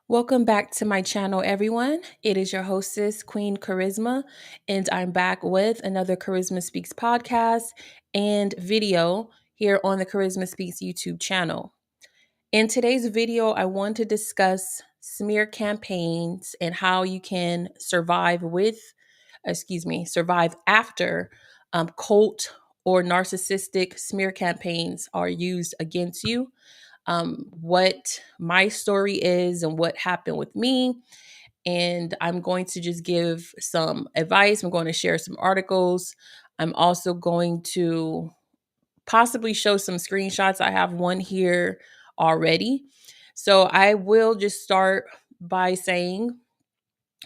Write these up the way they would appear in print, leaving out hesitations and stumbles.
Welcome back to my channel, everyone. It is your hostess, Queen Karizma, and I'm back with another Karizma Speaks podcast and video here on the Karizma Speaks YouTube channel. In today's video, I want to discuss smear campaigns and how you can survive after cult or narcissistic smear campaigns are used against you, what my story is and what happened with me. And I'm going to just give some advice. I'm going to share some articles. I'm also going to possibly show some screenshots. I have one here already. So I will just start by saying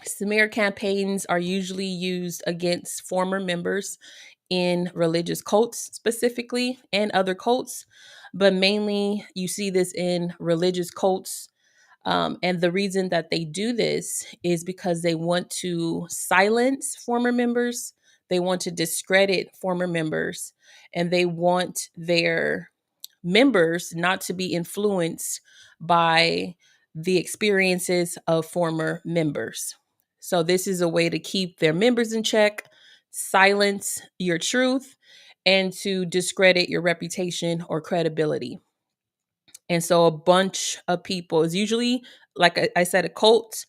smear campaigns are usually used against former members in religious cults specifically and other cults, but mainly you see this in religious cults. And the reason that they do this is because they want to silence former members, they want to discredit former members, and they want their members not to be influenced by the experiences of former members. So, this is a way to keep their members in check, silence your truth, and to discredit your reputation or credibility. And so, a bunch of people is usually, like I said, a cult,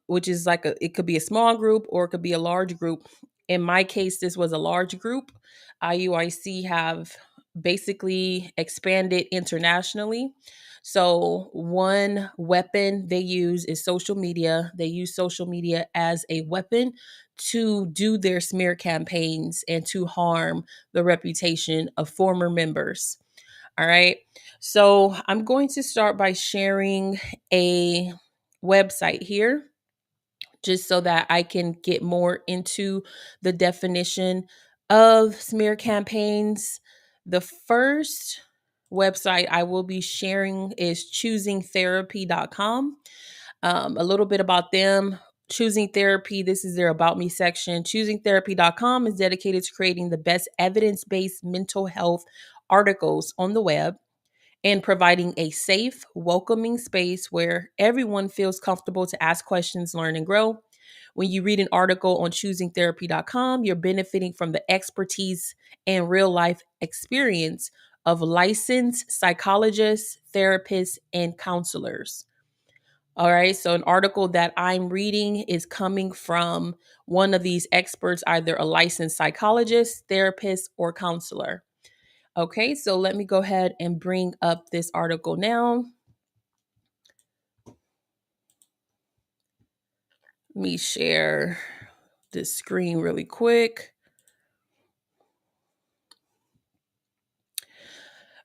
which is it could be a small group or it could be a large group. In my case, this was a large group. IUIC have basically expanded internationally. So, one weapon they use is social media. They use social media as a weapon to do their smear campaigns and to harm the reputation of former members. All right. So, I'm going to start by sharing a website here just so that I can get more into the definition of smear campaigns. The first website I will be sharing is choosingtherapy.com. A little bit about them. Choosing Therapy, this is their About Me section. Choosingtherapy.com is dedicated to creating the best evidence based mental health articles on the web and providing a safe, welcoming space where everyone feels comfortable to ask questions, learn, and grow. When you read an article on choosingtherapy.com, you're benefiting from the expertise and real life experience of licensed psychologists, therapists, and counselors. All right, so an article that I'm reading is coming from one of these experts, either a licensed psychologist, therapist, or counselor. Okay, so let me go ahead and bring up this article now. Let me share this screen really quick.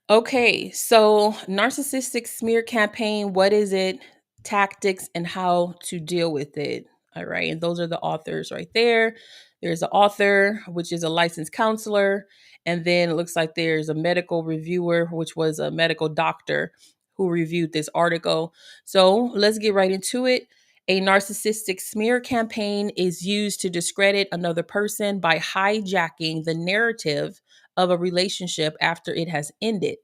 Okay, so narcissistic smear campaign, what is it? Tactics and how to deal with it. All right, and those are the authors right there. There's an author, which is a licensed counselor, and then it looks like there's a medical reviewer, which was a medical doctor who reviewed this article. So let's get right into it. A narcissistic smear campaign is used to discredit another person by hijacking the narrative of a relationship after it has ended.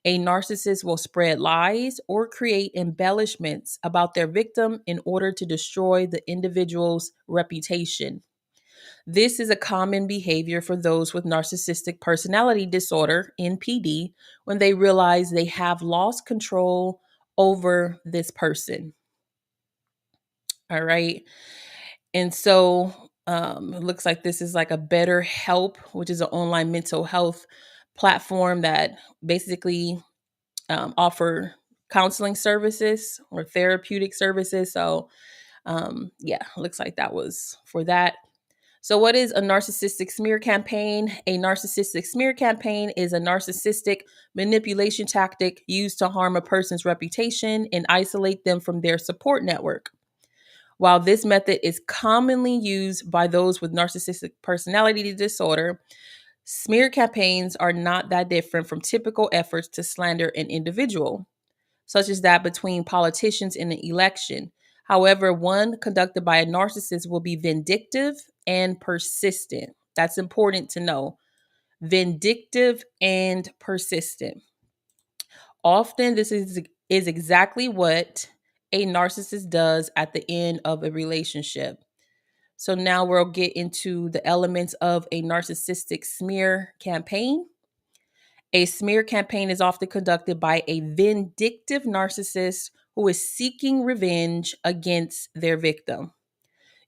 A narcissist will spread lies or create embellishments about their victim in order to destroy the individual's reputation. This is a common behavior for those with narcissistic personality disorder, NPD, when they realize they have lost control over this person. All right. And so it looks like this is like a Better Help, which is an online mental health platform that basically offer counseling services or therapeutic services. So yeah, looks like that was for that. So, what is a narcissistic smear campaign? A narcissistic smear campaign is a narcissistic manipulation tactic used to harm a person's reputation and isolate them from their support network. While this method is commonly used by those with narcissistic personality disorder, smear campaigns are not that different from typical efforts to slander an individual, such as that between politicians in an election. However, one conducted by a narcissist will be vindictive and persistent. That's important to know. Vindictive and persistent. Often, this is exactly what a narcissist does at the end of a relationship. So now we'll get into the elements of a narcissistic smear campaign. A smear campaign is often conducted by a vindictive narcissist who is seeking revenge against their victim.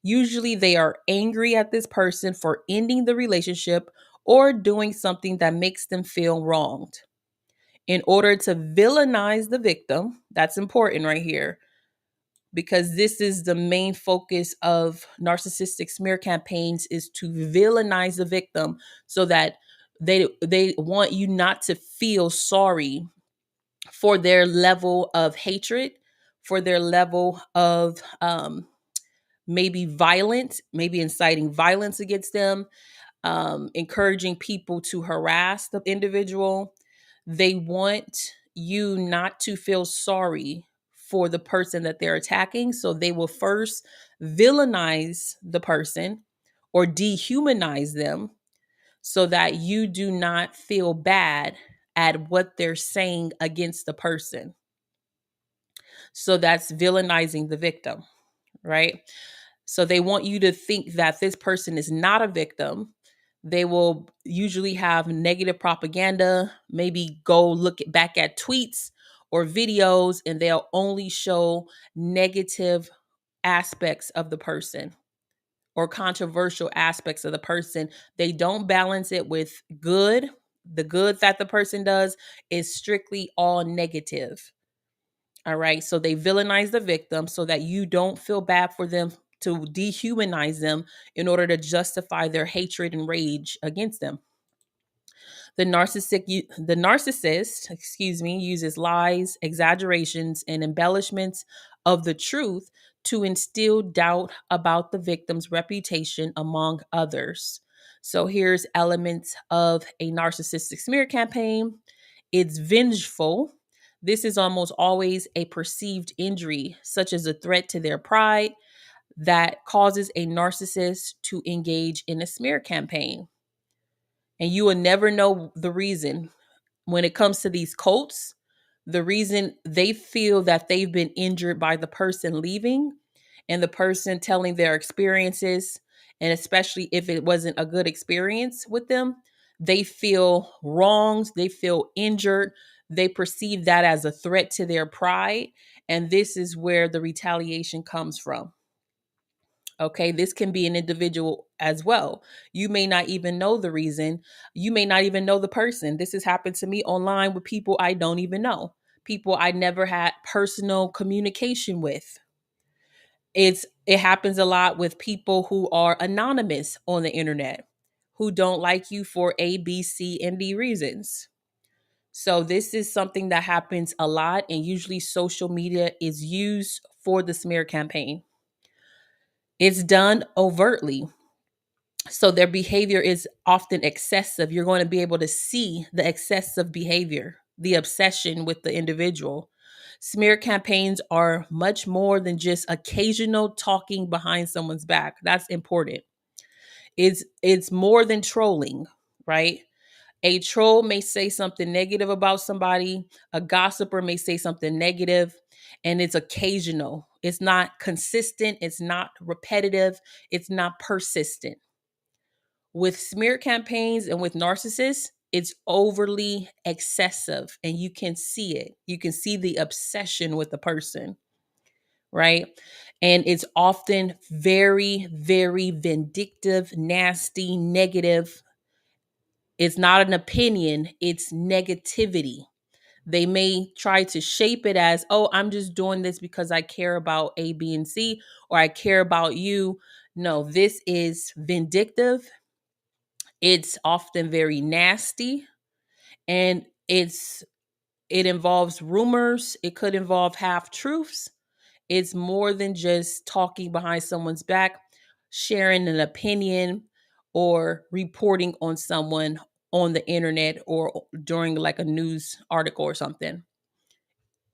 Usually, they are angry at this person for ending the relationship or doing something that makes them feel wronged. In order to villainize the victim, that's important right here, because this is the main focus of narcissistic smear campaigns, is to villainize the victim so that they want you not to feel sorry for their level of hatred, for their level of maybe violence, maybe inciting violence against them, encouraging people to harass the individual. They want you not to feel sorry for the person that they're attacking. So they will first villainize the person or dehumanize them so that you do not feel bad at what they're saying against the person. So that's villainizing the victim, right? So they want you to think that this person is not a victim. They will usually have negative propaganda, maybe go look back at tweets or videos, and they'll only show negative aspects of the person or controversial aspects of the person. They don't balance it with good. The good that the person does is strictly all negative. All right. So they villainize the victim so that you don't feel bad for them, to dehumanize them in order to justify their hatred and rage against them. The narcissist, uses lies, exaggerations, and embellishments of the truth to instill doubt about the victim's reputation among others. So here's elements of a narcissistic smear campaign. It's vengeful. This is almost always a perceived injury, such as a threat to their pride, that causes a narcissist to engage in a smear campaign. And you will never know the reason. When it comes to these cults, the reason they feel that they've been injured by the person leaving and the person telling their experiences, and especially if it wasn't a good experience with them, they feel wronged, they feel injured, they perceive that as a threat to their pride, and this is where the retaliation comes from. Okay, this can be an individual as well. You may not even know the reason. You may not even know the person. This has happened to me online with people I don't even know, people I never had personal communication with. It happens a lot with people who are anonymous on the internet, who don't like you for A, B, C, and D reasons. So this is something that happens a lot, and usually social media is used for the smear campaign. It's done overtly. So their behavior is often excessive. You're going to be able to see the excessive behavior, the obsession with the individual. Smear campaigns are much more than just occasional talking behind someone's back. That's important. It's more than trolling, right? A troll may say something negative about somebody, a gossiper may say something negative, and it's occasional. It's not consistent, it's not repetitive, it's not persistent. With smear campaigns and with narcissists, it's overly excessive, and you can see it. You can see the obsession with the person, right? And it's often very, very vindictive, nasty, negative. It's not an opinion, it's negativity. They may try to shape it as, oh, I'm just doing this because I care about A, B, and C, or I care about you. No, this is vindictive. It's often very nasty, and it involves rumors. It could involve half truths. It's more than just talking behind someone's back, sharing an opinion, or reporting on someone on the internet or during like a news article or something.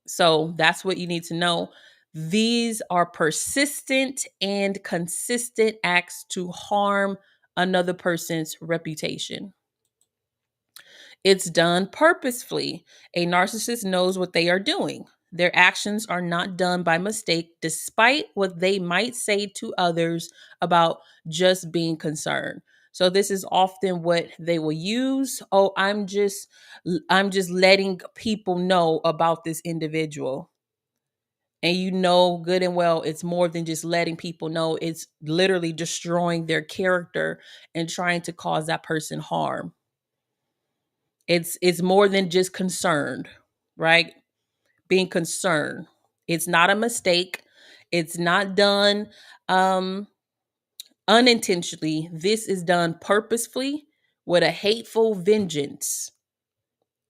So that's what you need to know. These are persistent and consistent acts to harm another person's reputation. It's done purposefully. A narcissist knows what they are doing. Their actions are not done by mistake, despite what they might say to others about just being concerned. So this is often what they will use. Oh, I'm just letting people know about this individual. And you know good and well it's more than just letting people know. It's literally destroying their character and trying to cause that person harm. It's more than just concerned, right? Being concerned. It's not a mistake. It's not done um unintentionally. This is done purposefully with a hateful vengeance.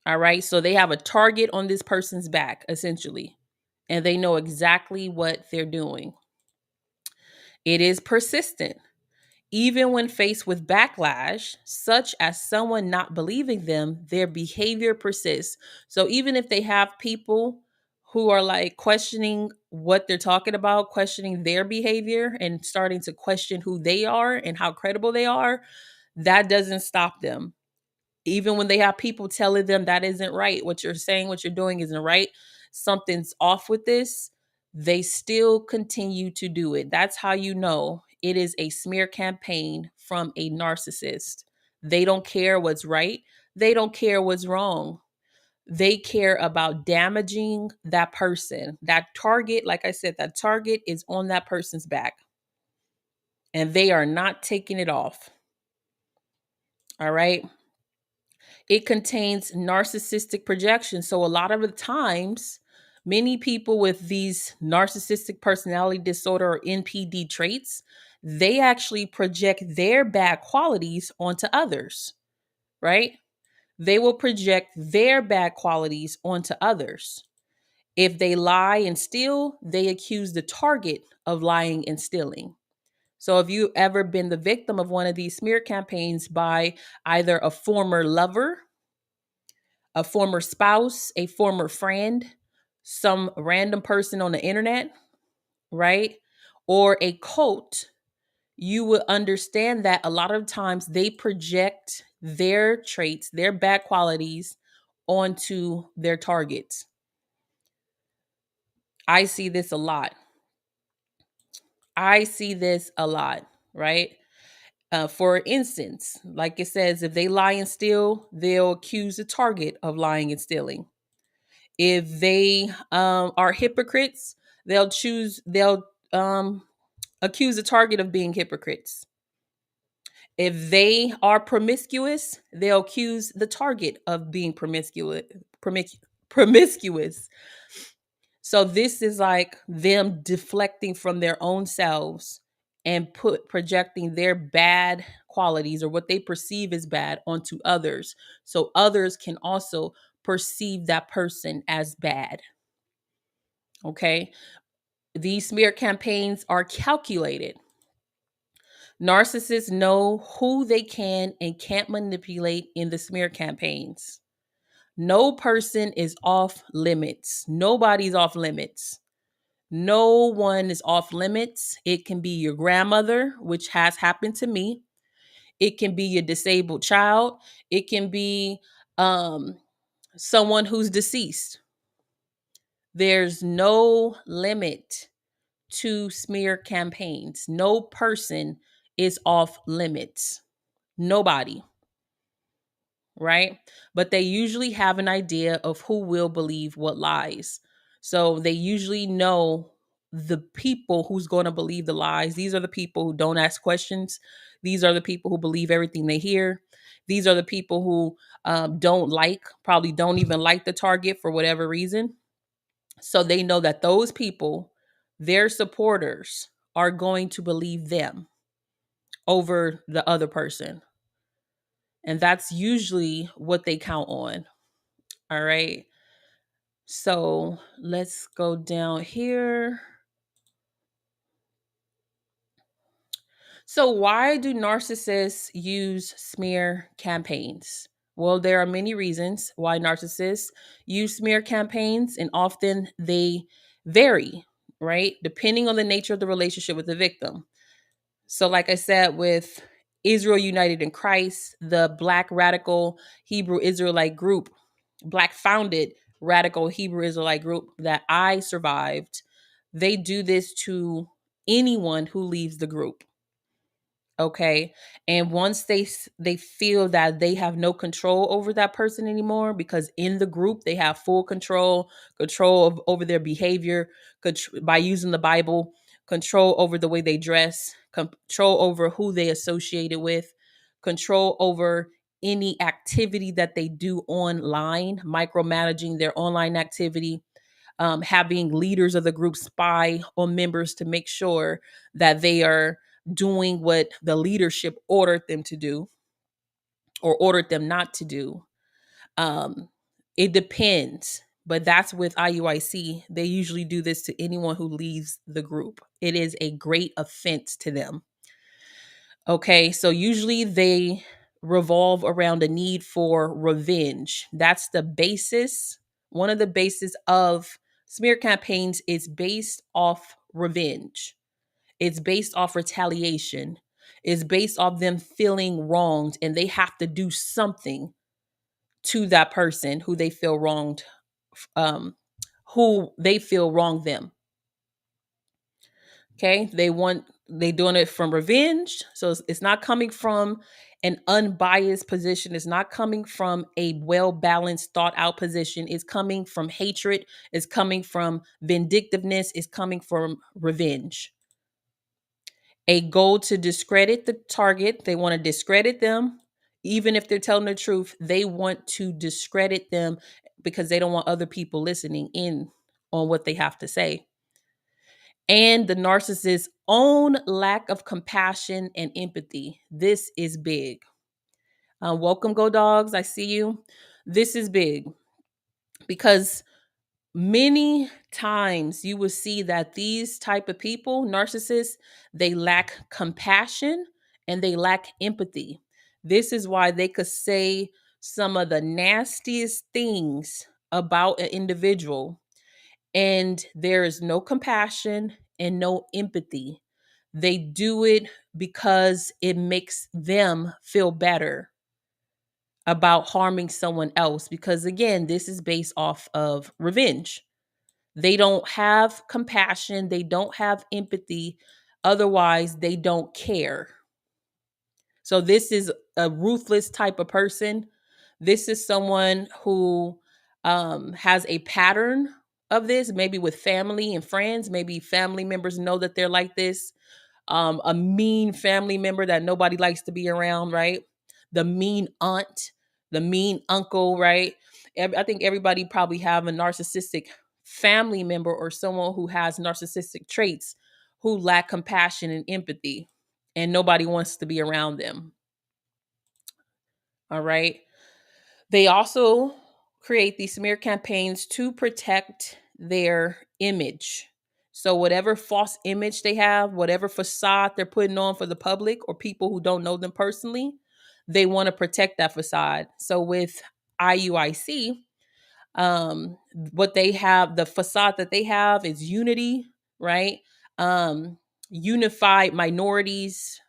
All right? So they have a target on this person's back essentially, and they know exactly what they're doing. It is persistent. Even when faced with backlash, such as someone not believing them, their behavior persists. So even if they have people who are like questioning what they're talking about, questioning their behavior, and starting to question who they are and how credible they are, that doesn't stop them. Even when they have people telling them that isn't right, what you're saying, what you're doing isn't right, something's off with this, they still continue to do it. That's how you know it is a smear campaign from a narcissist. They don't care what's right, they don't care what's wrong. They care about damaging that person. That target, like I said, that target is on that person's back, and they are not taking it off. All right. It contains narcissistic projection. So a lot of the times, many people with these narcissistic personality disorder or NPD traits, they actually project their bad qualities onto others, right? They will project their bad qualities onto others. If they lie and steal, they accuse the target of lying and stealing. So, have you ever been the victim of one of these smear campaigns by either a former lover, a former spouse, a former friend, some random person on the internet, right? Or a cult, you would understand that a lot of times they project their traits, their bad qualities onto their targets. I see this a lot. I see this a lot, right? For instance, like it says, if they lie and steal, they'll accuse the target of lying and stealing. If they are hypocrites, they'll accuse the target of being hypocrites. If they are promiscuous, they'll accuse the target of being promiscuous. So this is like them deflecting from their own selves and projecting their bad qualities or what they perceive as bad onto others. So others can also perceive that person as bad. Okay? These smear campaigns are calculated. Narcissists know who they can and can't manipulate in the smear campaigns. No person is off limits. Nobody's off limits. No one is off limits. It can be your grandmother, which has happened to me. It can be your disabled child. It can be um, someone who's deceased. There's no limit to smear campaigns. No person is off limits. Nobody, right? But they usually have an idea of who will believe what lies. So they usually know the people who's going to believe the lies. These are the people who don't ask questions. These are the people who believe everything they hear. These are the people who probably don't even like the target for whatever reason. So they know that those people, their supporters, are going to believe them over the other person. And that's usually what they count on. All right. So let's go down here. So, why do narcissists use smear campaigns? Well, there are many reasons why narcissists use smear campaigns, and often they vary, right? Depending on the nature of the relationship with the victim. So, like I said, with Israel United in Christ, the Black radical Hebrew Israelite group, Black founded radical Hebrew Israelite group that I survived, they do this to anyone who leaves the group. Okay. And once they feel that they have no control over that person anymore, because in the group they have full control over their behavior, by using the Bible, control over the way they dress, control over who they associated with, control over any activity that they do online, micromanaging their online activity, having leaders of the group spy on members to make sure that they are doing what the leadership ordered them to do or ordered them not to do. Um, it depends, but that's with IUIC. They usually do this to anyone who leaves the group. It is a great offense to them. Okay, so usually they revolve around a need for revenge. That's the basis. One of the bases of smear campaigns is based off revenge. It's based off retaliation. It's based off them feeling wronged and they have to do something to that person who they feel wronged, um, who they feel wronged them. Okay, they doing it from revenge, so it's not coming from an unbiased position. It's not coming from a well balanced, thought out position. It's coming from hatred. It's coming from vindictiveness. It's coming from revenge. A goal to discredit the target. They want to discredit them. Even if they're telling the truth, they want to discredit them because they don't want other people listening in on what they have to say. And the narcissist's own lack of compassion and empathy. This is big. Welcome, Go Dogs. I see you. This is big because many times you will see that these type of people, narcissists, they lack compassion and they lack empathy. This is why they could say some of the nastiest things about an individual, and there is no compassion and no empathy. They do it because it makes them feel better about harming someone else, because again, this is based off of revenge. They don't have compassion, they don't have empathy, otherwise they don't care. So this is a ruthless type of person. This is someone who has a pattern of this, maybe with family and friends. Maybe family members know that they're like this. A mean family member that nobody likes to be around, right? The mean aunt, the mean uncle, right? I think everybody probably have a narcissistic family member or someone who has narcissistic traits, who lack compassion and empathy, and nobody wants to be around them. All right. They also create these smear campaigns to protect their image. So, whatever false image they have, whatever facade they're putting on for the public or people who don't know them personally, they want to protect that facade. So, with IUIC, what they have, the facade that they have is unity, right? Um, Unified minorities,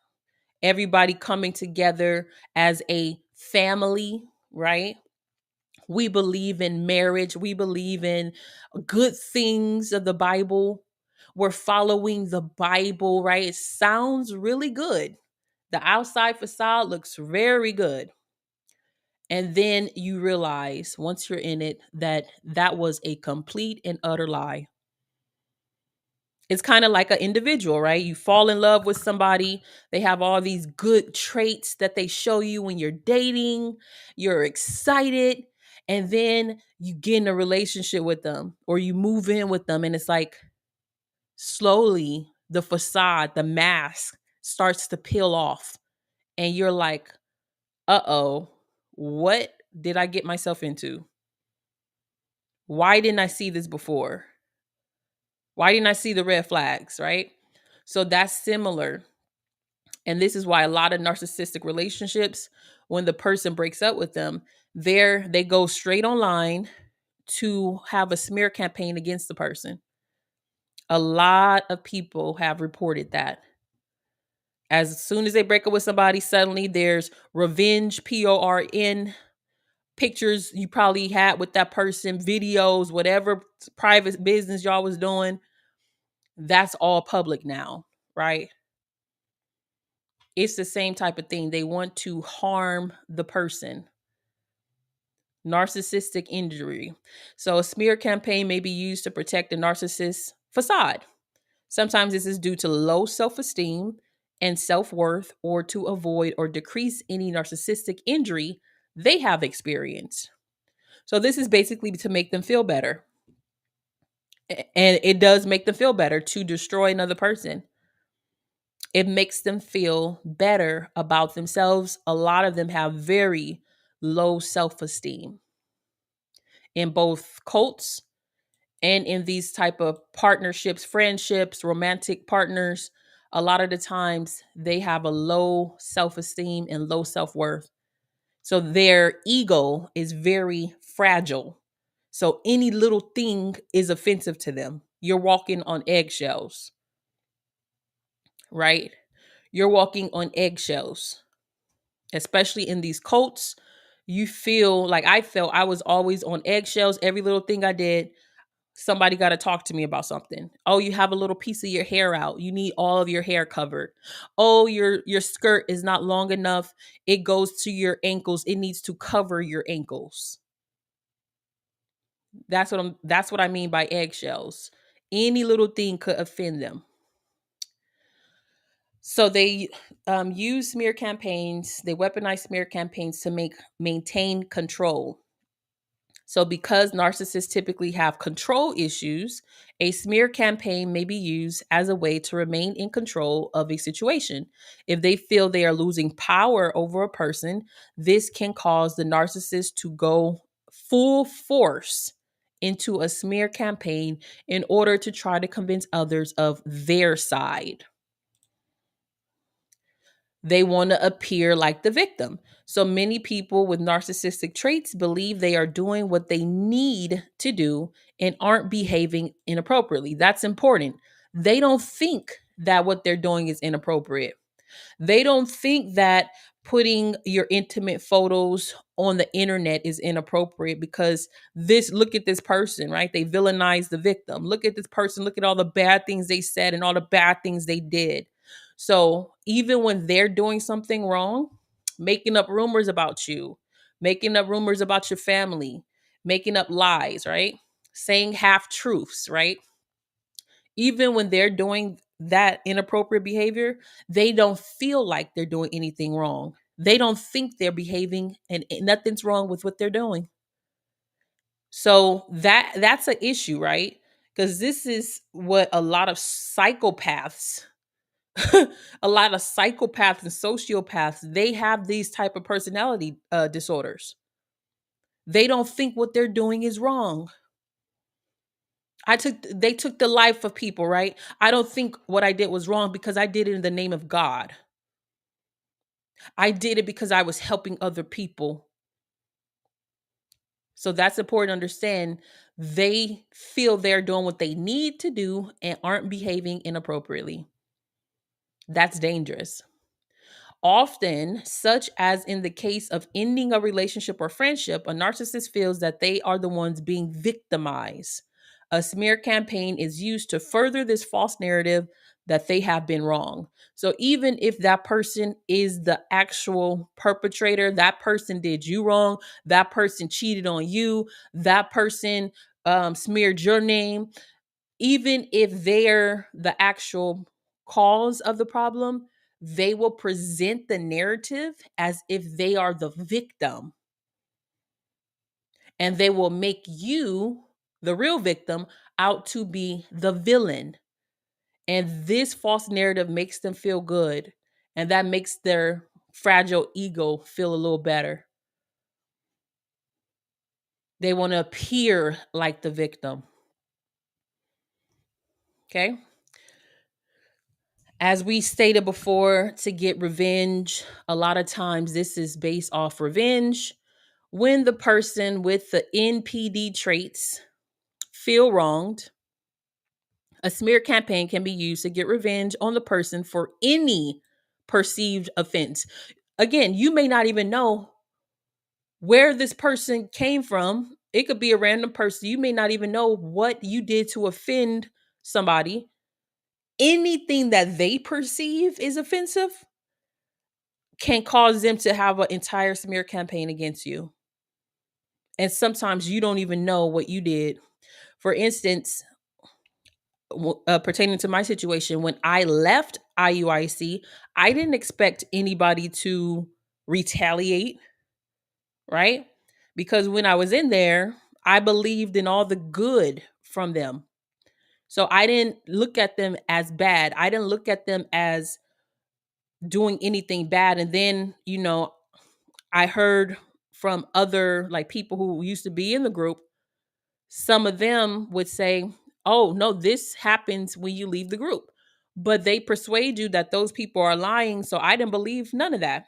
everybody coming together as a family, right? We believe in marriage. We believe in good things of the Bible. We're following the Bible, right? It sounds really good. The outside facade looks very good. And then you realize once you're in it that that was a complete and utter lie. It's kind of like an individual, right? You fall in love with somebody. They have all these good traits that they show you when you're dating. You're excited. And then you get in a relationship with them or you move in with them. And it's like slowly the facade, the mask starts to peel off. And you're like, uh-oh, what did I get myself into? Why didn't I see this before? Why didn't I see the red flags, right? So that's similar. And this is why a lot of narcissistic relationships, when the person breaks up with them, they go straight online to have a smear campaign against the person. A lot of people have reported that. As soon as they break up with somebody, suddenly there's revenge, PORN, pictures you probably had with that person, videos, whatever private business y'all was doing, that's all public now, right? It's the same type of thing. They want to harm the person. Narcissistic injury. So a smear campaign may be used to protect a narcissist's facade. Sometimes this is due to low self-esteem and self-worth, or to avoid or decrease any narcissistic injury they have experienced. So this is basically to make them feel better. And it does make them feel better to destroy another person. It makes them feel better about themselves. A lot of them have very low self-esteem. In both cults and in these type of partnerships, friendships, romantic partners, a lot of the times they have a low self-esteem and low self-worth. So their ego is very fragile. So any little thing is offensive to them. You're walking on eggshells, right? You're walking on eggshells, especially in these cults. You feel like I felt I was always on eggshells. Every little thing I did, somebody got to talk to me about something. Oh, you have a little piece of your hair out. You need all of your hair covered. Oh, your skirt is not long enough. It goes to your ankles. It needs to cover your ankles. That's what I mean by eggshells. Any little thing could offend them. So they use smear campaigns. They weaponize smear campaigns to maintain control. So, because narcissists typically have control issues, a smear campaign may be used as a way to remain in control of a situation. If they feel they are losing power over a person, this can cause the narcissist to go full force into a smear campaign in order to try to convince others of their side. They want to appear like the victim. So many people with narcissistic traits believe they are doing what they need to do and aren't behaving inappropriately. That's important. They don't think that what they're doing is inappropriate. They don't think that putting your intimate photos on the internet is inappropriate because look at this person, right? They villainize the victim. Look at this person. Look at all the bad things they said and all the bad things they did. So even when they're doing something wrong, making up rumors about you, making up rumors about your family, making up lies, right? Saying half truths, right? Even when they're doing that inappropriate behavior, they don't feel like they're doing anything wrong. They don't think they're behaving and nothing's wrong with what they're doing. So that's an issue, right? Because this is what a lot of psychopaths a lot of psychopaths and sociopaths, they have these type of personality disorders. They don't think what they're doing is wrong. They took the life of people, right? I don't think what I did was wrong because I did it in the name of God. I did it because I was helping other people. So that's important to understand. They feel they're doing what they need to do and aren't behaving inappropriately. That's dangerous. Often, such as in the case of ending a relationship or friendship, a narcissist feels that they are the ones being victimized. A smear campaign is used to further this false narrative that they have been wrong. So, even if that person is the actual perpetrator, that person did you wrong, that person cheated on you, that person smeared your name, even if they're the actual cause of the problem, they will present the narrative as if they are the victim. And they will make you, the real victim, out to be the villain. And this false narrative makes them feel good. And that makes their fragile ego feel a little better. They want to appear like the victim. Okay. As we stated before, to get revenge, a lot of times this is based off revenge. When the person with the NPD traits feel wronged, a smear campaign can be used to get revenge on the person for any perceived offense. Again, you may not even know where this person came from. It could be a random person. You may not even know what you did to offend somebody. Anything that they perceive is offensive can cause them to have an entire smear campaign against you. And sometimes you don't even know what you did. For instance, pertaining to my situation, when I left IUIC, I didn't expect anybody to retaliate, right? Because when I was in there, I believed in all the good from them. So I didn't look at them as bad. I didn't look at them as doing anything bad. And then, I heard from other like people who used to be in the group, some of them would say, "Oh, no, this happens when you leave the group." But they persuade you that those people are lying, so I didn't believe none of that.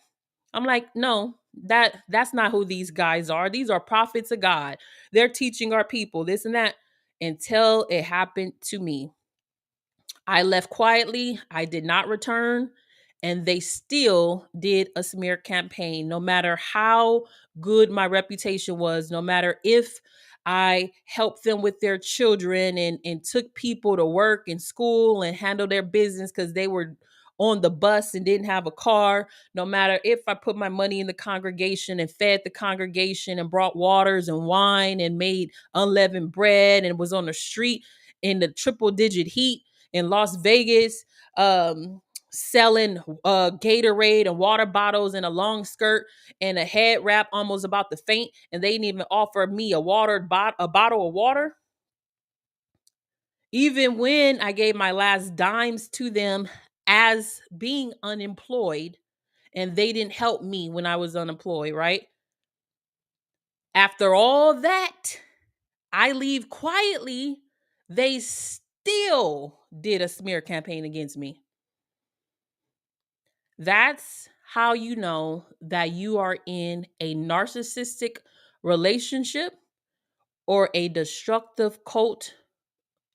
I'm like, "No, that's not who these guys are. These are prophets of God. They're teaching our people this and that." Until it happened to me. I left quietly. I did not return. And they still did a smear campaign, no matter how good my reputation was, no matter if I helped them with their children and took people to work and school and handled their business because they were on the bus and didn't have a car, no matter if I put my money in the congregation and fed the congregation and brought waters and wine and made unleavened bread and was on the street in the triple digit heat in Las Vegas, selling Gatorade and water bottles and a long skirt and a head wrap, almost about to faint, and they didn't even offer me a bottle of water. Even when I gave my last dimes to them as being unemployed, and they didn't help me when I was unemployed, right? After all that, I leave quietly. They still did a smear campaign against me. That's how you know that you are in a narcissistic relationship or a destructive cult.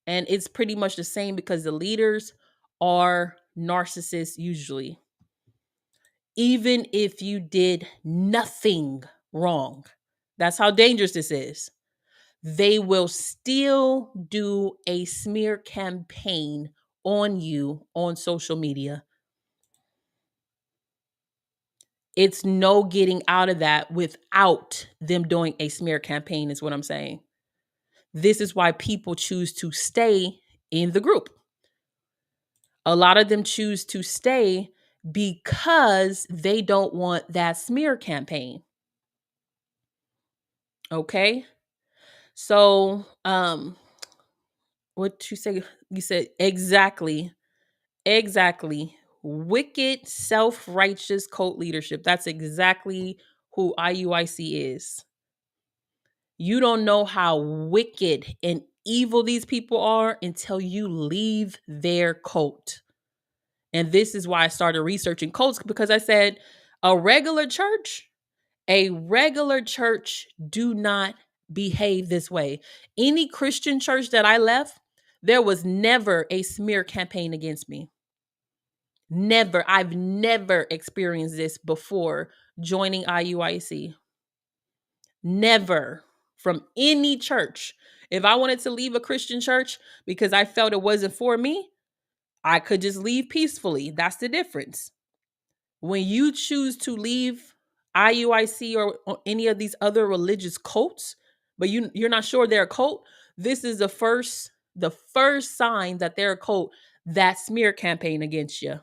And it's pretty much the same because the leaders are narcissists usually. Even if you did nothing wrong, that's how dangerous this is. They will still do a smear campaign on you on social media. It's no getting out of that without them doing a smear campaign, is what I'm saying. This is why people choose to stay in the group. A lot of them choose to stay because they don't want that smear campaign. Okay? So, what you say? You said exactly. Exactly. Wicked, self-righteous cult leadership. That's exactly who IUIC is. You don't know how wicked and evil these people are until you leave their cult. And this is why I started researching cults, because I said a regular church do not behave this way. Any Christian church that I left, there was never a smear campaign against me. Never. I've never experienced this before joining IUIC. Never, from any church. If I wanted to leave a Christian church because I felt it wasn't for me, I could just leave peacefully. That's the difference. When you choose to leave IUIC or any of these other religious cults, but you're not sure they're a cult, this is the first sign that they're a cult, that smear campaign against you.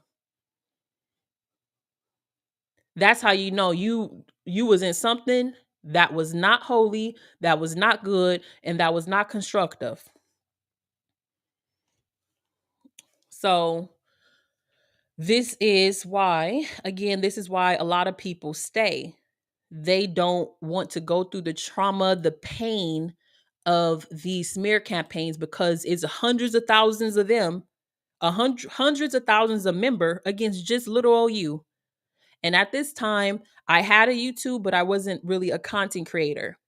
That's how you know you was in something that was not holy, that was not good, and that was not constructive. So this is why a lot of people stay. They don't want to go through the trauma, the pain of these smear campaigns, because it's hundreds of thousands of them, hundreds of thousands of member against just little old you. And at this time, I had a YouTube, but I wasn't really a content creator.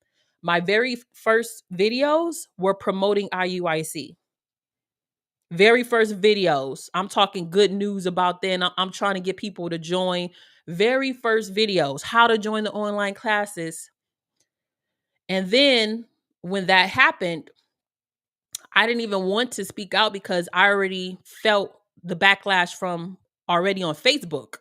My very first videos were promoting IUIC. Very first videos. I'm talking good news about them. I'm trying to get people to join. Very first videos, how to join the online classes. And then when that happened, I didn't even want to speak out because I already felt the backlash from already on Facebook.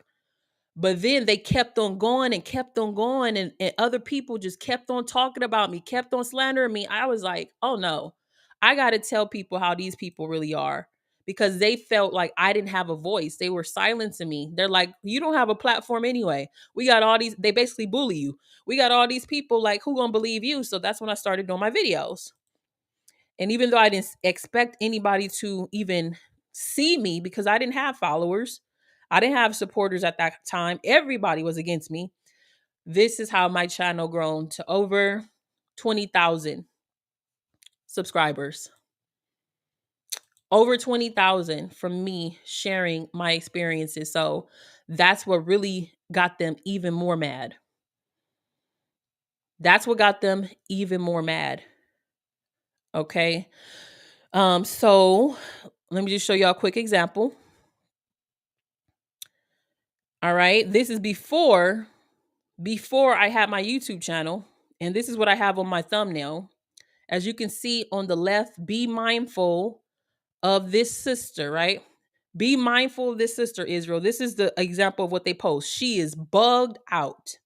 But then they kept on going and kept on going, and other people just kept on talking about me, kept on slandering me. I was like, oh no, I got to tell people how these people really are, because they felt like I didn't have a voice. They were silencing me. They're like, you don't have a platform anyway. We got all these, they basically bully you. We got all these people, like, who gonna believe you? So that's when I started doing my videos. And even though I didn't expect anybody to even see me because I didn't have followers, I didn't have supporters at that time, everybody was against me. This is how my channel grown to over 20,000 subscribers. Over 20,000 from me sharing my experiences. So that's what really got them even more mad. That's what got them even more mad. Okay. So let me just show y'all a quick example. All right. This is before I had my YouTube channel, and this is what I have on my thumbnail. As you can see on the left, be mindful of this sister, right? Be mindful of this sister, Israel. This is the example of what they post. She is bugged out.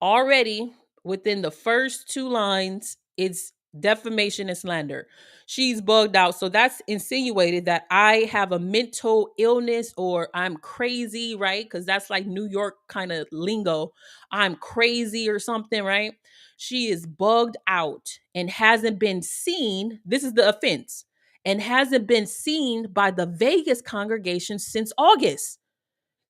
Already within the first two lines, it's defamation and slander. She's bugged out. So that's insinuated that I have a mental illness or I'm crazy, right? Because that's like New York kind of lingo. I'm crazy or something, right? She is bugged out and hasn't been seen. This is the offense, and hasn't been seen by the Vegas congregation since August.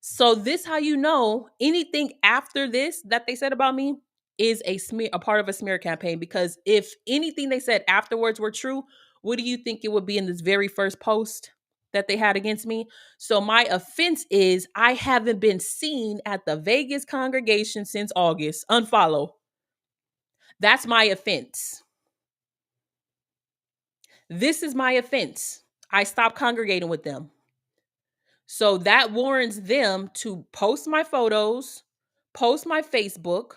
So this how you know anything after this that they said about me is a part of a smear campaign, because if anything they said afterwards were true, what do you think it would be in this very first post that they had against me? So my offense is I haven't been seen at the Vegas congregation since August. Unfollow. That's my offense. This is my offense. I stopped congregating with them. So that warrants them to post my photos, post my Facebook,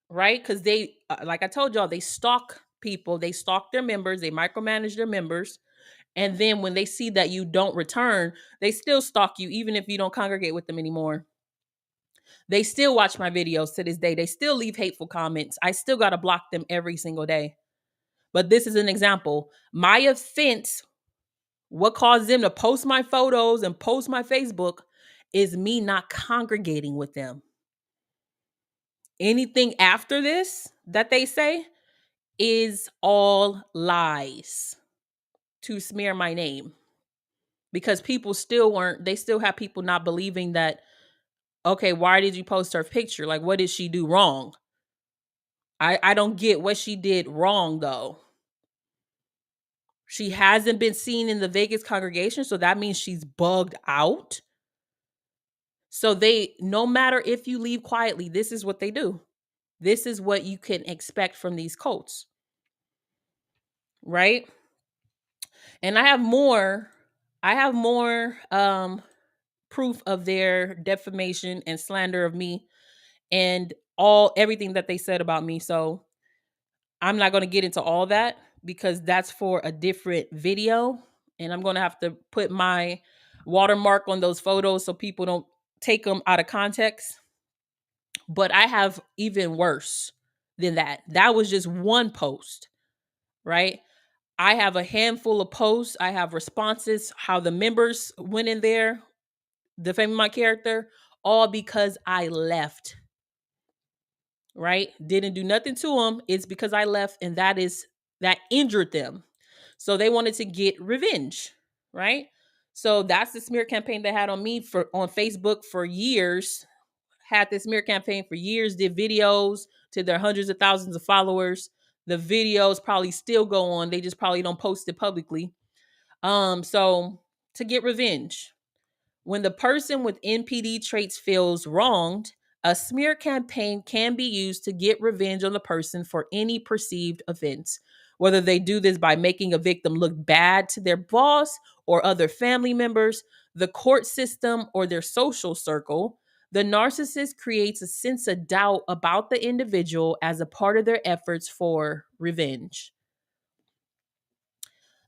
right? Because they, like I told y'all, they stalk people, they stalk their members, they micromanage their members. And then when they see that you don't return, they still stalk you, even if you don't congregate with them anymore. They still watch my videos to this day. They still leave hateful comments. I still got to block them every single day. But this is an example. My offense, what caused them to post my photos and post my Facebook, is me not congregating with them. Anything after this that they say is all lies to smear my name, because people they still have people not believing that, okay, why did you post her picture? Like, what did she do wrong? I don't get what she did wrong, though. She hasn't been seen in the Vegas congregation, so that means she's bugged out. So no matter if you leave quietly, this is what they do. This is what you can expect from these cults. Right? And I have more proof of their defamation and slander of me and everything that they said about me. So I'm not going to get into all that because that's for a different video. And I'm going to have to put my watermark on those photos so people don't take them out of context. But I have even worse than that. That was just one post, right? I have a handful of posts. I have responses, how the members went in there, defaming my character, all because I left, right? Didn't do nothing to them. It's because I left, and that injured them. So they wanted to get revenge, right? So that's the smear campaign they had on me on Facebook for years. Had this smear campaign for years, did videos to their hundreds of thousands of followers. The videos probably still go on. They just probably don't post it publicly. So to get revenge. When the person with NPD traits feels wronged, a smear campaign can be used to get revenge on the person for any perceived offense. Whether they do this by making a victim look bad to their boss or other family members, the court system, or their social circle, The narcissist creates a sense of doubt about the individual as a part of their efforts for revenge.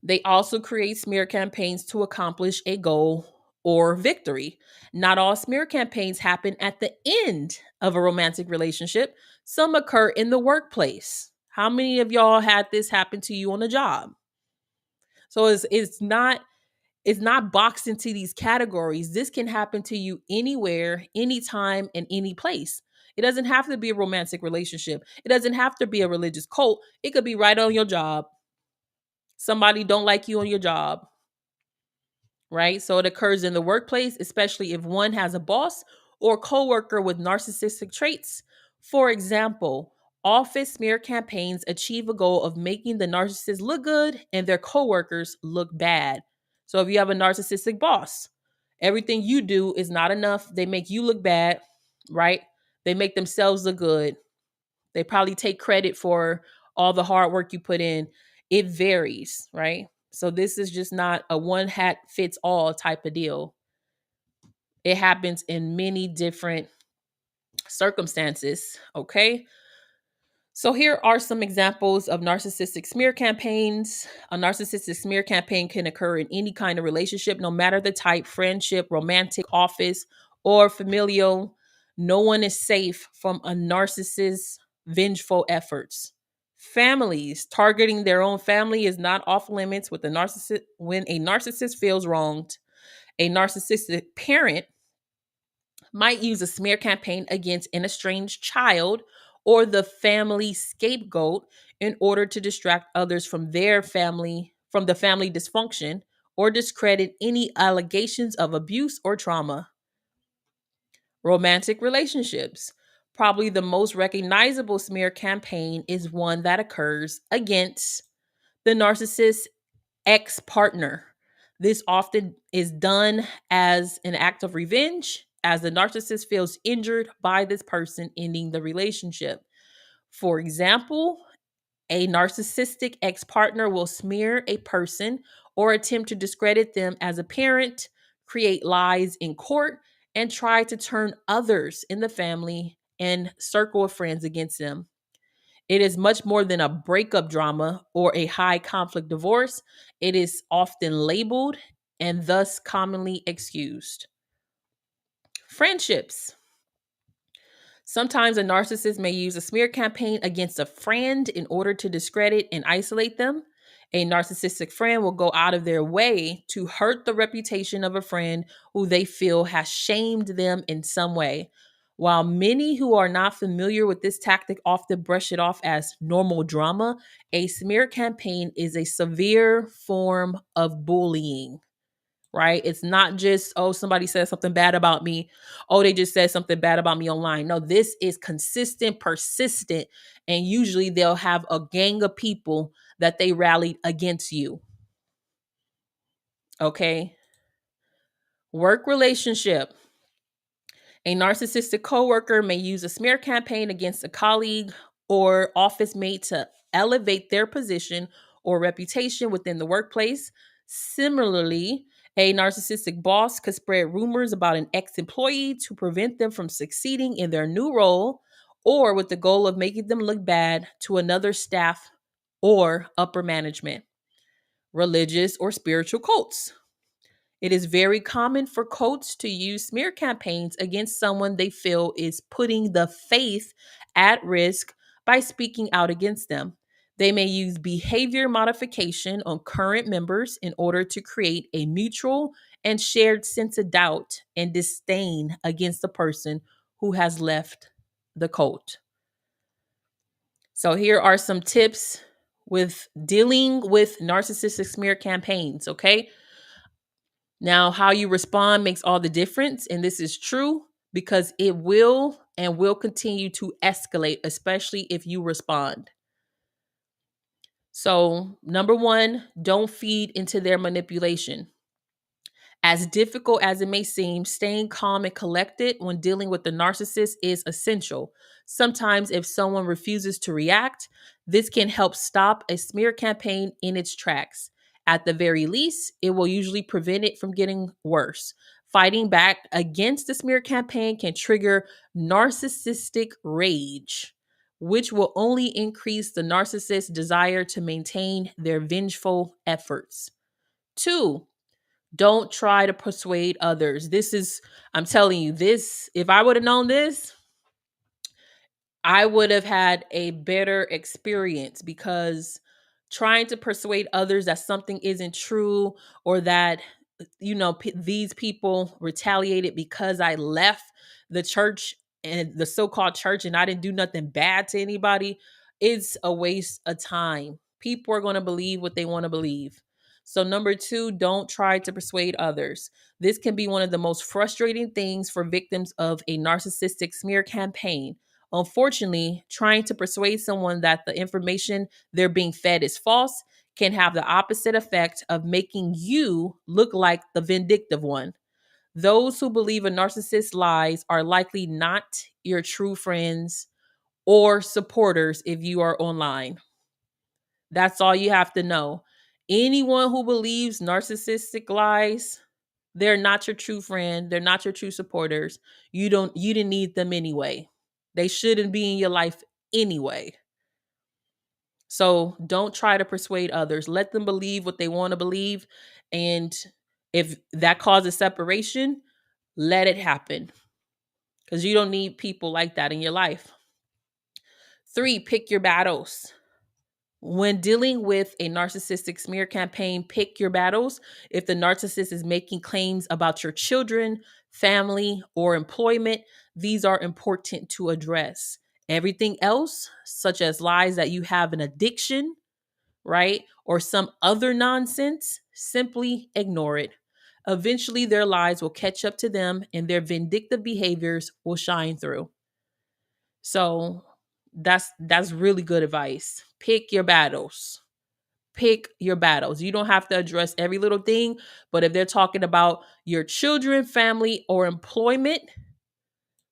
They also create smear campaigns to accomplish a goal or victory. Not all smear campaigns happen at the end of a romantic relationship. Some occur in the workplace. How many of y'all had this happen to you on a job? So it's not boxed into these categories. This can happen to you anywhere, anytime, and any place. It doesn't have to be a romantic relationship. It doesn't have to be a religious cult. It could be right on your job. Somebody don't like you on your job, right? So it occurs in the workplace, especially if one has a boss or coworker with narcissistic traits. For example, office smear campaigns achieve a goal of making the narcissist look good and their coworkers look bad. So if you have a narcissistic boss, everything you do is not enough. They make you look bad, right? They make themselves look good. They probably take credit for all the hard work you put in. It varies, right? So this is just not a one hat fits all type of deal. It happens in many different circumstances, okay? So here are some examples of narcissistic smear campaigns. A narcissistic smear campaign can occur in any kind of relationship, no matter the type, friendship, romantic, office, or familial. No one is safe from a narcissist's vengeful efforts. Families targeting their own family is not off limits with a narcissist when a narcissist feels wronged. A narcissistic parent might use a smear campaign against an estranged child or the family scapegoat in order to distract others from the family dysfunction, or discredit any allegations of abuse or trauma. Romantic relationships. Probably the most recognizable smear campaign is one that occurs against the narcissist ex partner. This often is done as an act of revenge, as the narcissist feels injured by this person ending the relationship. For example, a narcissistic ex partner will smear a person or attempt to discredit them as a parent, create lies in court, and try to turn others in the family and circle of friends against them. It is much more than a breakup drama or a high conflict divorce. It is often labeled and thus commonly excused. Friendships. Sometimes a narcissist may use a smear campaign against a friend in order to discredit and isolate them. A narcissistic friend will go out of their way to hurt the reputation of a friend who they feel has shamed them in some way. While many who are not familiar with this tactic often brush it off as normal drama, a smear campaign is a severe form of bullying, right? It's not just, oh, somebody said something bad about me. Oh, they just said something bad about me online. No, this is consistent, persistent, and usually they'll have a gang of people that they rallied against you. Okay. Work relationship. A narcissistic coworker may use a smear campaign against a colleague or office mate to elevate their position or reputation within the workplace. Similarly, a narcissistic boss could spread rumors about an ex-employee to prevent them from succeeding in their new role, or with the goal of making them look bad to another staff or upper management. Religious or spiritual cults. It is very common for cults to use smear campaigns against someone they feel is putting the faith at risk by speaking out against them. They may use behavior modification on current members in order to create a mutual and shared sense of doubt and disdain against the person who has left the cult. So, here are some tips with dealing with narcissistic smear campaigns, okay? Now, how you respond makes all the difference. And this is true because it will and will continue to escalate, especially if you respond. So, number one, don't feed into their manipulation. As difficult as it may seem, staying calm and collected when dealing with the narcissist is essential. Sometimes, if someone refuses to react, this can help stop a smear campaign in its tracks. At the very least, it will usually prevent it from getting worse. Fighting back against the smear campaign can trigger narcissistic rage, which will only increase the narcissist's desire to maintain their vengeful efforts. Two, don't try to persuade others. I'm telling you, if I would have known this, I would have had a better experience, because trying to persuade others that something isn't true, or that, these people retaliated because I left the church, and the so-called church, and I didn't do nothing bad to anybody, it's a waste of time. People are going to believe what they want to believe. So number two, don't try to persuade others. This can be one of the most frustrating things for victims of a narcissistic smear campaign. Unfortunately, trying to persuade someone that the information they're being fed is false can have the opposite effect of making you look like the vindictive one. Those who believe a narcissist's lies are likely not your true friends or supporters if you are online. That's all you have to know. Anyone who believes narcissistic lies, they're not your true friend. They're not your true supporters. You didn't need them anyway. They shouldn't be in your life anyway. So don't try to persuade others. Let them believe what they want to believe. And if that causes separation, let it happen, because you don't need people like that in your life. Three, pick your battles. When dealing with a narcissistic smear campaign, pick your battles. If the narcissist is making claims about your children, family, or employment, these are important to address. Everything else, such as lies that you have an addiction, right, or some other nonsense, simply ignore it. Eventually, their lies will catch up to them and their vindictive behaviors will shine through. So that's really good advice. Pick your battles. Pick your battles. You don't have to address every little thing, but if they're talking about your children, family, or employment,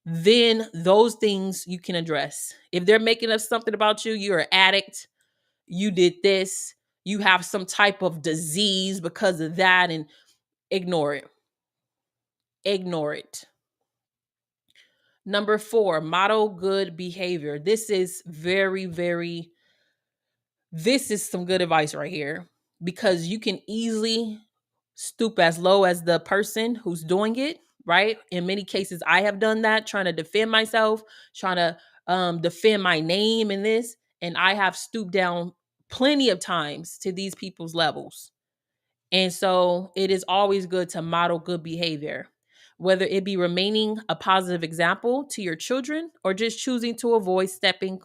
then those things you can address. If they're making up something about you, you're an addict, you did this, you have some type of disease because of that, and ignore it. Ignore it. Number four, model good behavior. This is this is some good advice right here, because you can easily stoop as low as the person who's doing it, right? In many cases, I have done that, trying to defend myself, trying to defend my name in this. And I have stooped down plenty of times to these people's levels. And so it is always good to model good behavior, whether it be remaining a positive example to your children or just choosing to avoid stepping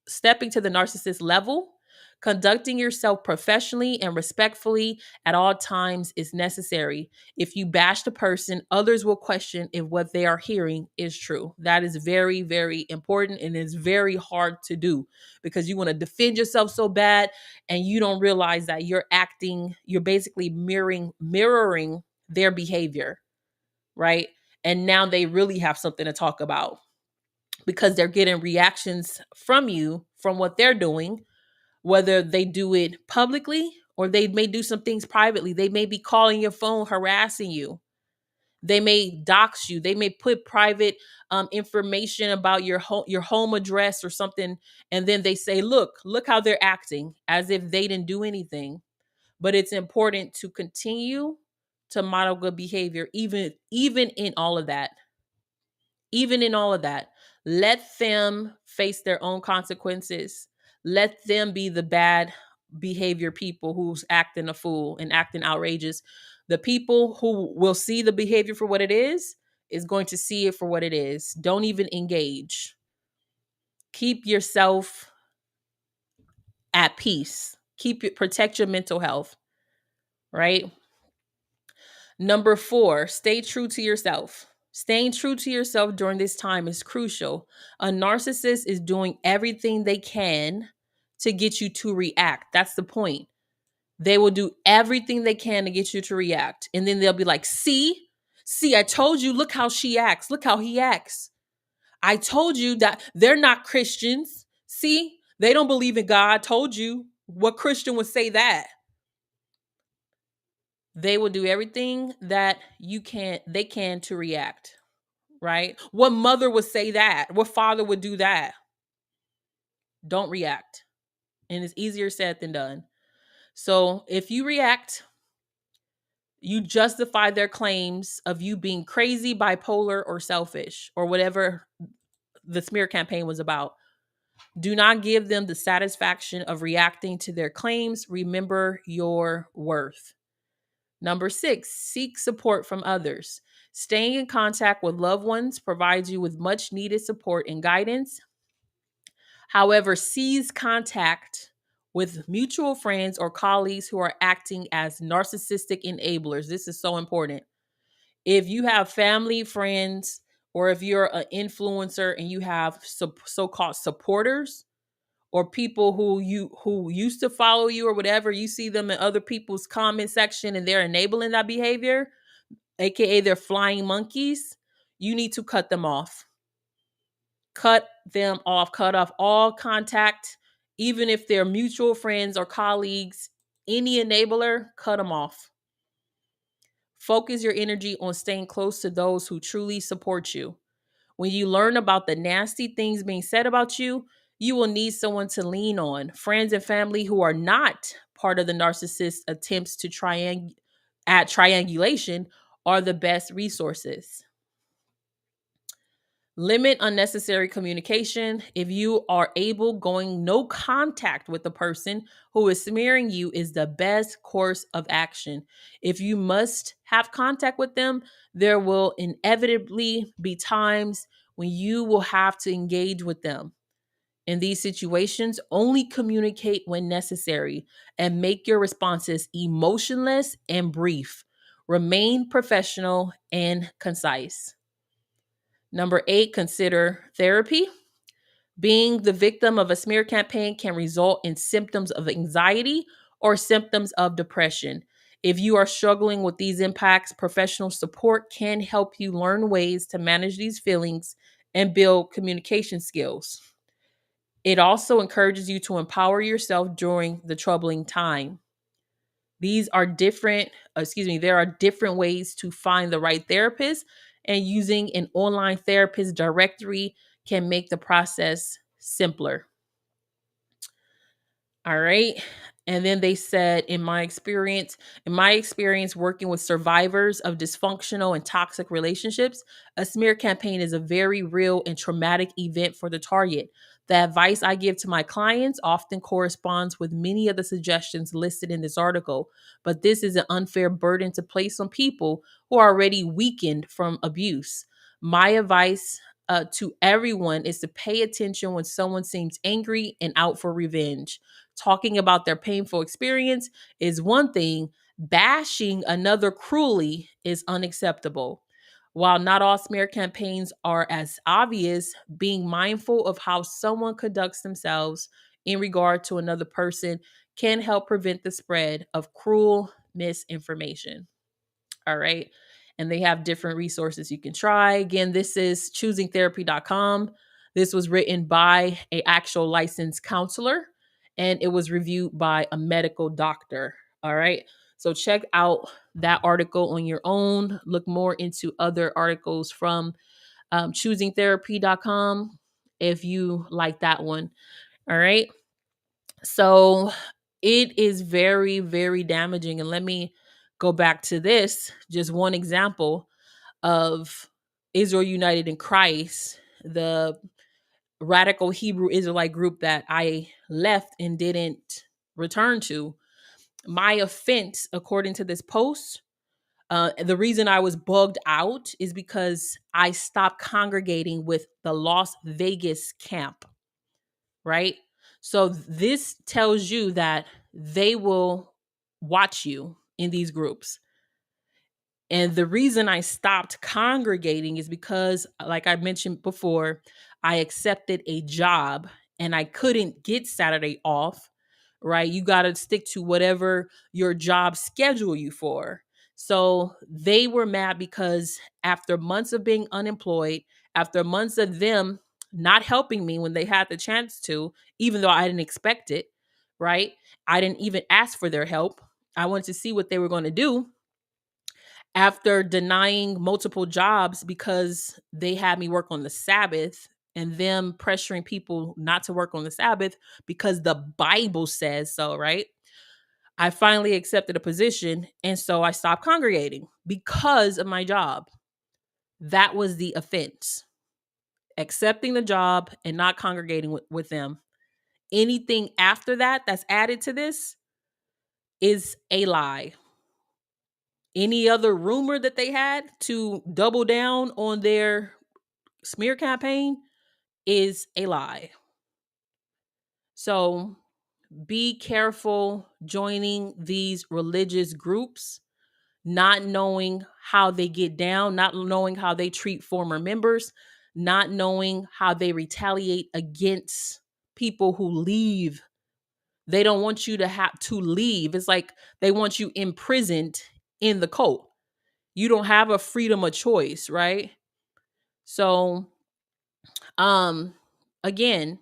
to the narcissist level. Conducting yourself professionally and respectfully at all times is necessary. If you bash the person, others will question if what they are hearing is true. That is very, very important, and it's very hard to do, because you want to defend yourself so bad and you don't realize that you're basically mirroring their behavior, right? And now they really have something to talk about, because they're getting reactions from you from what they're doing, whether they do it publicly or they may do some things privately. They may be calling your phone, harassing you. They may dox you. They may put private information about your home address or something, and then they say, look how they're acting, as if they didn't do anything. But it's important to continue to model good behavior, even in all of that. Even in all of that, let them face their own consequences. Let them be the bad behavior people who's acting a fool and acting outrageous. The people who will see the behavior for what it is going to see it for what it is. Don't even engage. Keep yourself at peace. Protect your mental health, right? Number four, stay true to yourself. Staying true to yourself during this time is crucial. A narcissist is doing everything they can to get you to react. That's the point. They will do everything they can to get you to react. And then they'll be like, see, I told you, look how she acts. Look how he acts. I told you that they're not Christians. See, they don't believe in God. I told you. What Christian would say that? They will do everything that they can to react, right? What mother would say that? What father would do that? Don't react. And it's easier said than done. So if you react, you justify their claims of you being crazy, bipolar, or selfish, or whatever the smear campaign was about. Do not give them the satisfaction of reacting to their claims. Remember your worth. Number 6, seek support from others. Staying in contact with loved ones provides you with much needed support and guidance. However, cease contact with mutual friends or colleagues who are acting as narcissistic enablers. This is so important. If you have family, friends, or if you're an influencer and you have so-called supporters or people who used to follow you or whatever, you see them in other people's comment section and they're enabling that behavior, aka they're flying monkeys, you need to cut them off. Cut them off. Cut off all contact, even if they're mutual friends or colleagues. Any enabler, cut them off. Focus your energy on staying close to those who truly support you. When you learn about the nasty things being said about you, you will need someone to lean on. Friends and family who are not part of the narcissist attempts to triangulation are the best resources. Limit unnecessary communication. If you are able, going no contact with the person who is smearing you is the best course of action. If you must have contact with them, there will inevitably be times when you will have to engage with them. In these situations, only communicate when necessary and make your responses emotionless and brief. Remain professional and concise. Number 8, consider therapy. Being the victim of a smear campaign can result in symptoms of anxiety or symptoms of depression. If you are struggling with these impacts, professional support can help you learn ways to manage these feelings and build communication skills. It also encourages you to empower yourself during the troubling time. There are different ways to find the right therapist, and using an online therapist directory can make the process simpler. All right. And then they said, in my experience working with survivors of dysfunctional and toxic relationships, a smear campaign is a very real and traumatic event for the target. The advice I give to my clients often corresponds with many of the suggestions listed in this article, but this is an unfair burden to place on people who are already weakened from abuse. My advice to everyone is to pay attention when someone seems angry and out for revenge. Talking about their painful experience is one thing, bashing another cruelly is unacceptable. While not all smear campaigns are as obvious, being mindful of how someone conducts themselves in regard to another person can help prevent the spread of cruel misinformation. All right. And they have different resources you can try. Again, this is choosingtherapy.com. This was written by an actual licensed counselor and it was reviewed by a medical doctor. All right. So check out that article on your own. Look more into other articles from choosingtherapy.com if you like that one. All right. So it is very, very damaging. And let me go back to this, just one example of Israel United in Christ, the radical Hebrew Israelite group that I left and didn't return to. My offense, according to this post, the reason I was bugged out is because I stopped congregating with the Las Vegas camp, right? So this tells you that they will watch you in these groups. And the reason I stopped congregating is because, like I mentioned before, I accepted a job and I couldn't get Saturday off, right? You got to stick to whatever your job schedule you for. So they were mad because after months of being unemployed, after months of them not helping me when they had the chance to, even though I didn't expect it, right? I didn't even ask for their help. I wanted to see what they were going to do. After denying multiple jobs because they had me work on the Sabbath and them pressuring people not to work on the Sabbath because the Bible says so, right? I finally accepted a position, and so I stopped congregating because of my job. That was the offense. Accepting the job and not congregating with them. Anything after that that's added to this is a lie. Any other rumor that they had to double down on their smear campaign is a lie. So be careful joining these religious groups, not knowing how they get down, not knowing how they treat former members, not knowing how they retaliate against people who leave. They don't want you to have to leave. It's like they want you imprisoned in the cult. You don't have a freedom of choice, right? So, um, again,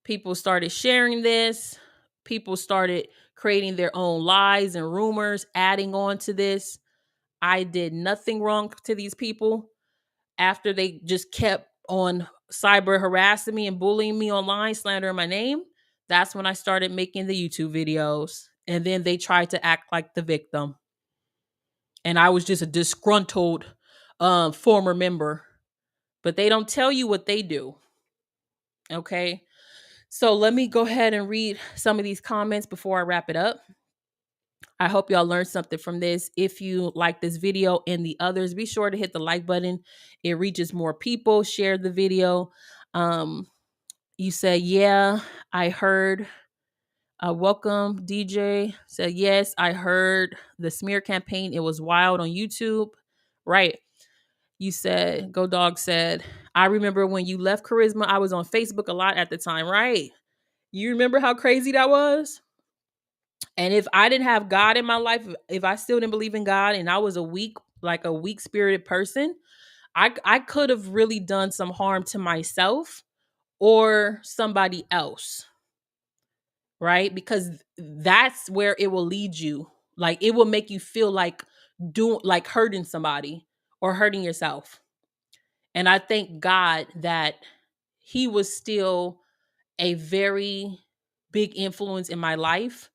people started sharing this. People started creating their own lies and rumors, adding on to this. I did nothing wrong to these people. After they just kept on cyber harassing me and bullying me online, slandering my name, that's when I started making the YouTube videos. And then they tried to act like the victim. And I was just a disgruntled former member. But they don't tell you what they do. Okay. So let me go ahead and read some of these comments before I wrap it up. I hope y'all learned something from this. If you like this video and the others, be sure to hit the like button. It reaches more people. Share the video. You say, yeah, I heard. Welcome, DJ. Said, yes, I heard the smear campaign. It was wild on YouTube. Right. You said, Go Dog said, I remember when you left Karizma, I was on Facebook a lot at the time. Right. You remember how crazy that was? And if I didn't have God in my life, if I still didn't believe in God and I was a weak, like a weak spirited person, I could have really done some harm to myself or somebody else, right? Because that's where it will lead you. Like it will make you feel like doing like hurting somebody or hurting yourself. And I thank God that he was still a very big influence in my life,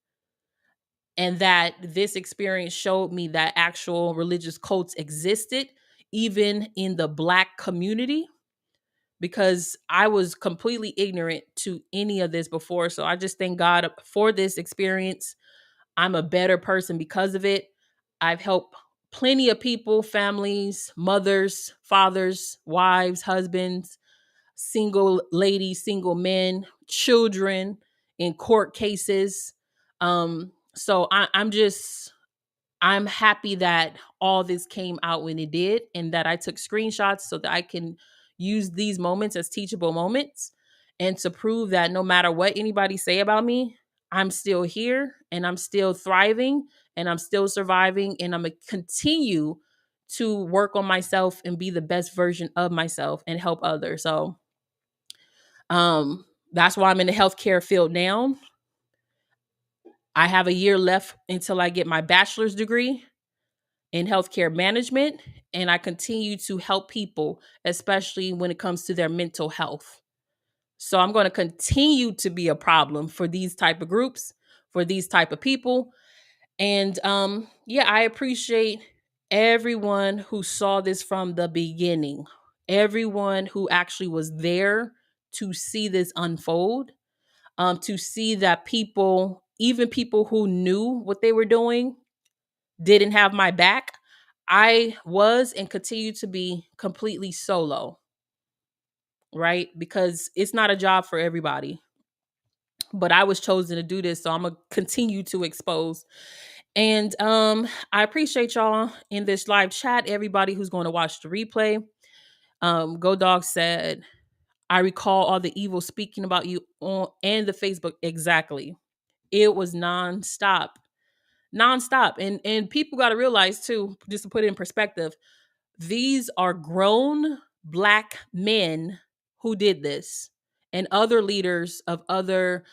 and that this experience showed me that actual religious cults existed even in the Black community, because I was completely ignorant to any of this before. So I just thank God for this experience. I'm a better person because of it. I've helped plenty of people, families, mothers, fathers, wives, husbands, single ladies, single men, children in court cases. So I'm happy that all this came out when it did, and that I took screenshots so that I can use these moments as teachable moments and to prove that no matter what anybody say about me, I'm still here and I'm still thriving and I'm still surviving, and I'm going to continue to work on myself and be the best version of myself and help others. So that's why I'm in the healthcare field now. I have a year left until I get my bachelor's degree in healthcare management, and I continue to help people, especially when it comes to their mental health. So I'm going to continue to be a problem for these type of groups, for these type of people. And yeah, I appreciate everyone who saw this from the beginning, everyone who actually was there to see this unfold, to see that people, even people who knew what they were doing, didn't have my back. I was and continue to be completely solo, right? Because it's not a job for everybody. But I was chosen to do this, so I'm gonna continue to expose. And I appreciate y'all in this live chat, everybody who's going to watch the replay. Go Dog said, I recall all the evil speaking about you on and the Facebook. Exactly. It was nonstop. Nonstop. And people got to realize too, just to put it in perspective, these are grown Black men who did this, and other leaders of other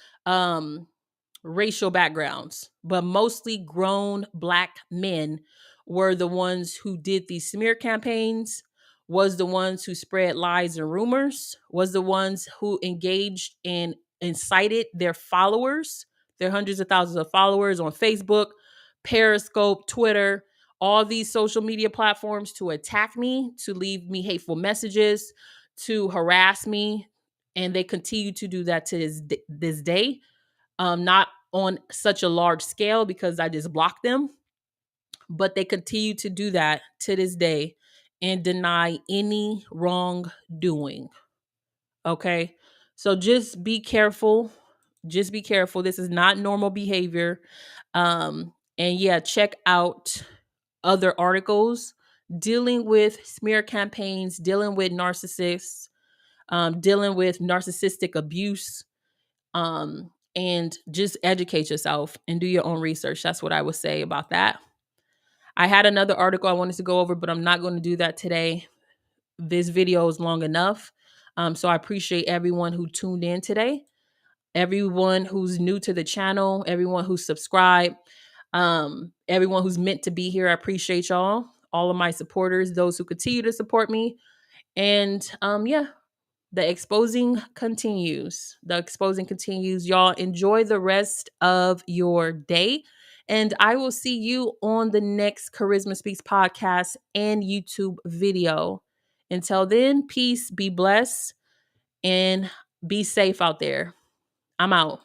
racial backgrounds, but mostly grown Black men were the ones who did these smear campaigns, was the ones who spread lies and rumors, was the ones who engaged and incited their followers, their hundreds of thousands of followers on Facebook, Periscope, Twitter, all these social media platforms to attack me, to leave me hateful messages, to harass me. And they continue to do that to this day. Not on such a large scale because I just blocked them, but they continue to do that to this day and deny any wrongdoing. Okay. So just be careful. Just be careful. This is not normal behavior. And yeah, check out other articles dealing with smear campaigns, dealing with narcissists, dealing with narcissistic abuse, and just educate yourself and do your own research. That's what I would say about that. I had another article I wanted to go over, but I'm not going to do that today. This video is long enough. So I appreciate everyone who tuned in today, everyone who's new to the channel, everyone who's subscribed, everyone who's meant to be here. I appreciate y'all, all of my supporters, those who continue to support me. And yeah, the exposing continues. The exposing continues. Y'all enjoy the rest of your day. And I will see you on the next Karizma Speaks podcast and YouTube video. Until then, peace, be blessed, and be safe out there. I'm out.